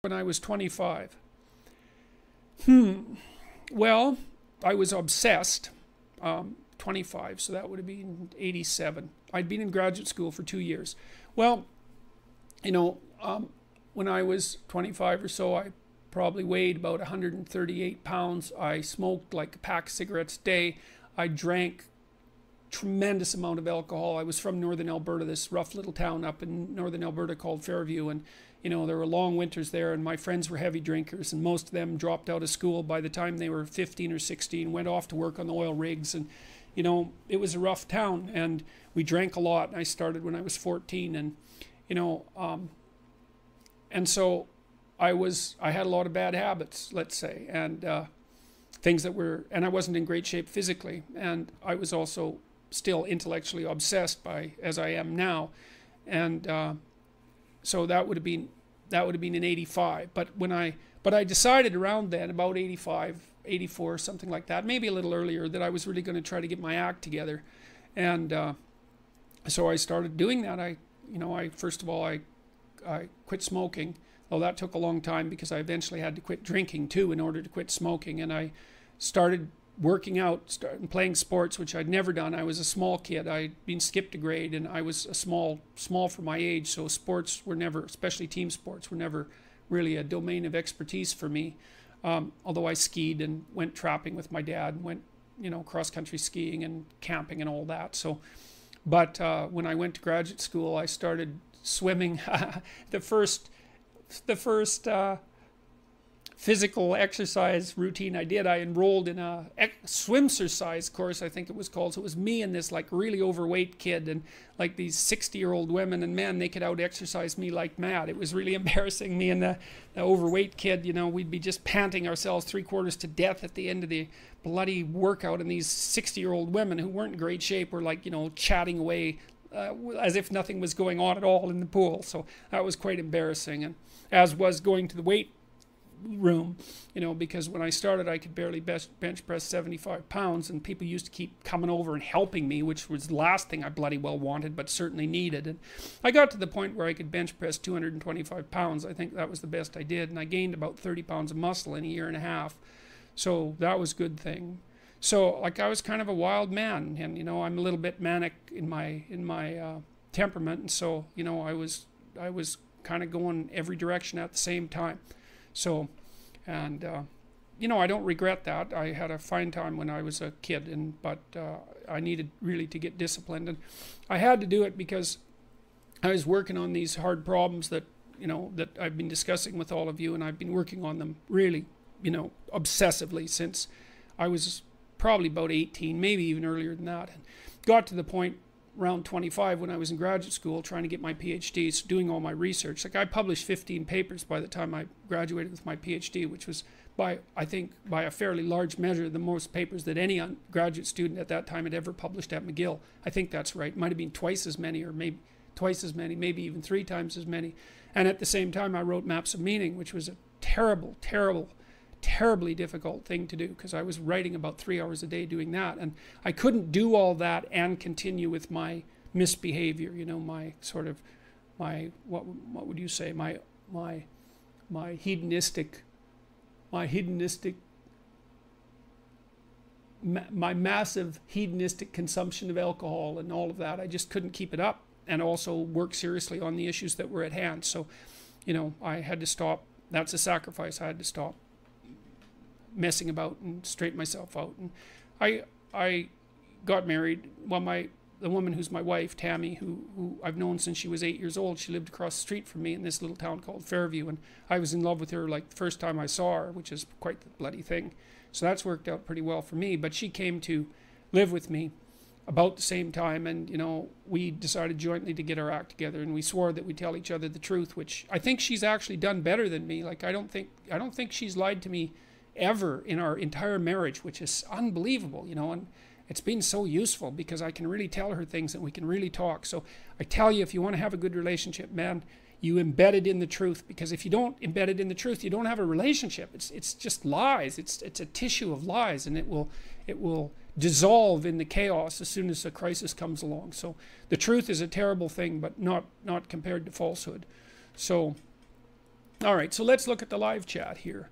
when I was 25? Well, I was obsessed. 25, so that would have been 87. I'd been in graduate school for 2 years. Well, you know, when I was 25 or so, I probably weighed about 138 pounds. I smoked like a pack of cigarettes a day. I drank tremendous amount of alcohol. I was from northern Alberta, this rough little town up in northern Alberta called Fairview, and you know, there were long winters there, and my friends were heavy drinkers, and most of them dropped out of school by the time they were 15 or 16, went off to work on the oil rigs, and you know, it was a rough town, and we drank a lot. I started when I was 14, and you know, and so I had a lot of bad habits, let's say, and things that were, and I wasn't in great shape physically, and I was also still intellectually obsessed by, as I am now, and so that would have been in 85. But I decided around then, about 85, 84, something like that, maybe a little earlier, that I was really going to try to get my act together, and so I started doing that. First of all, I quit smoking. Well, that took a long time because I eventually had to quit drinking too in order to quit smoking, and I started working out, started playing sports, which I'd never done. I was a small kid. I'd been skipped a grade, and I was a small for my age, so sports were never, especially team sports, were never really a domain of expertise for me. Although I skied and went trapping with my dad, and went, you know, cross-country skiing and camping and all that. So, but when I went to graduate school, I started swimming. the first physical exercise routine I did, I enrolled in a swimsercise course, I think it was called. So it was me and this like really overweight kid, and like these 60-year-old women, and man, they could out exercise me like mad. It was really embarrassing. Me and the overweight kid, you know, we'd be just panting ourselves 3/4 to death at the end of the bloody workout, and these 60-year-old women who weren't in great shape were like, you know, chatting away as if nothing was going on at all in the pool. So that was quite embarrassing, and as was going to the weight room, you know, because when I started I could barely bench press 75 pounds, and people used to keep coming over and helping me, which was the last thing I bloody well wanted, but certainly needed. And I got to the point where I could bench press 225 pounds. I think that was the best I did, and I gained about 30 pounds of muscle in a year and a half, so that was a good thing. So like I was kind of a wild man, and you know, I'm a little bit manic in my temperament, and so you know, I was kind of going every direction at the same time. So, and you know, I don't regret that. I had a fine time when I was a kid, but I needed really to get disciplined, and I had to do it because I was working on these hard problems that, you know, that I've been discussing with all of you, and I've been working on them really, you know, obsessively since I was probably about 18, maybe even earlier than that, and got to the point around 25 when I was in graduate school trying to get my PhD, so doing all my research. Like I published 15 papers by the time I graduated with my PhD, which was I think by a fairly large measure the most papers that any graduate student at that time had ever published at McGill. I think that's right. It might have been twice as many, or maybe twice as many, maybe even 3 times as many. And at the same time I wrote Maps of Meaning, which was a terribly difficult thing to do, because I was writing about 3 hours a day doing that, and I couldn't do all that and continue with my misbehavior, you know, my sort of what would you say, my hedonistic my massive hedonistic consumption of alcohol and all of that. I just couldn't keep it up, and also work seriously on the issues that were at hand. So, you know, I had to stop. That's a sacrifice. I had to stop messing about and straighten myself out. And I got married. Well, the woman who's my wife, Tammy, who I've known since she was 8 years old, she lived across the street from me in this little town called Fairview, and I was in love with her like the first time I saw her, which is quite the bloody thing. So that's worked out pretty well for me. But she came to live with me about the same time, and you know, we decided jointly to get our act together, and we swore that we'd tell each other the truth, which I think she's actually done better than me. Like I don't think she's lied to me ever in our entire marriage, which is unbelievable, you know, and it's been so useful because I can really tell her things and we can really talk. So I tell you, if you want to have a good relationship, man, you embed it in the truth, because if you don't embed it in the truth, you don't have a relationship. It's just lies. It's a tissue of lies, and it will dissolve in the chaos as soon as a crisis comes along. So the truth is a terrible thing, but not compared to falsehood. So All right, so let's look at the live chat here.